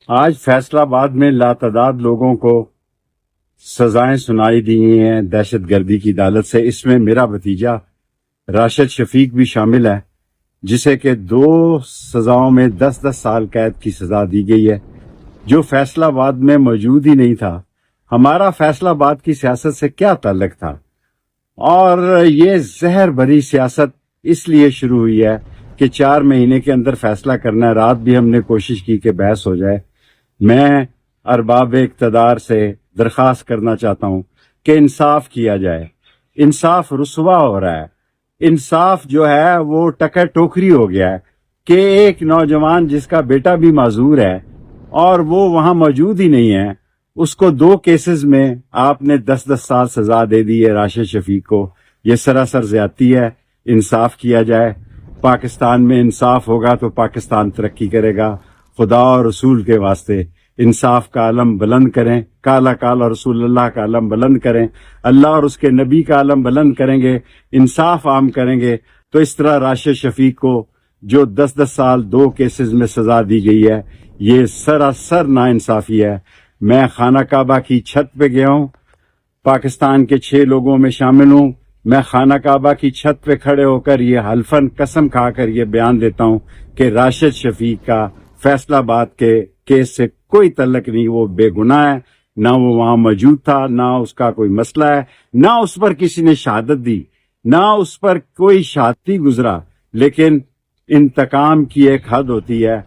آج فیصل آباد میں لاتعداد لوگوں کو سزائیں سنائی دی ہیں دہشت گردی کی عدالت سے. اس میں میرا بھتیجا راشد شفیق بھی شامل ہے، جسے کہ 2 سزاؤں میں 10 سال قید کی سزا دی گئی ہے، جو فیصل آباد میں موجود ہی نہیں تھا. ہمارا فیصل آباد کی سیاست سے کیا تعلق تھا؟ اور یہ زہر بھری سیاست اس لیے شروع ہوئی ہے کہ 4 مہینے کے اندر فیصلہ کرنا ہے. رات بھی ہم نے کوشش کی کہ بحث ہو جائے. میں ارباب اقتدار سے درخواست کرنا چاہتا ہوں کہ انصاف کیا جائے. انصاف رسوا ہو رہا ہے. انصاف جو ہے وہ ٹکر ٹوکری ہو گیا ہے کہ ایک نوجوان جس کا بیٹا بھی معذور ہے اور وہ وہاں موجود ہی نہیں ہے، اس کو 2 کیسز میں آپ نے 10 سال سزا دے دی ہے راشد شفیق کو. یہ سراسر زیادتی ہے. انصاف کیا جائے. پاکستان میں انصاف ہوگا تو پاکستان ترقی کرے گا. خدا اور رسول کے واسطے انصاف کا علم بلند کریں. کالا کالا رسول اللہ کا علم بلند کریں. اللہ اور اس کے نبی کا علم بلند کریں گے، انصاف عام کریں گے تو اس طرح راشد شفیق کو جو 10 سال 2 کیسز میں سزا دی گئی ہے، یہ سراسر ناانصافی ہے. میں خانہ کعبہ کی چھت پہ گیا ہوں، پاکستان کے 6 لوگوں میں شامل ہوں. میں خانہ کعبہ کی چھت پہ کھڑے ہو کر یہ حلفاً قسم کھا کر یہ بیان دیتا ہوں کہ راشد شفیق کا فیصل آباد کے کیس سے کوئی تعلق نہیں. وہ بے گناہ ہے، نہ وہ وہاں موجود تھا، نہ اس کا کوئی مسئلہ ہے، نہ اس پر کسی نے شہادت دی، نہ اس پر کوئی شہادتی گزرا. لیکن انتقام کی ایک حد ہوتی ہے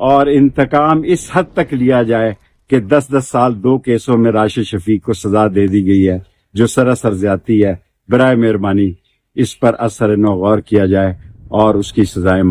اور انتقام اس حد تک لیا جائے کہ 10 سال 2 کیسوں میں راشد شفیق کو سزا دے دی گئی ہے، جو سراسر زیادتی ہے. برائے مہربانی اس پر اثر نو غور کیا جائے اور اس کی سزائیں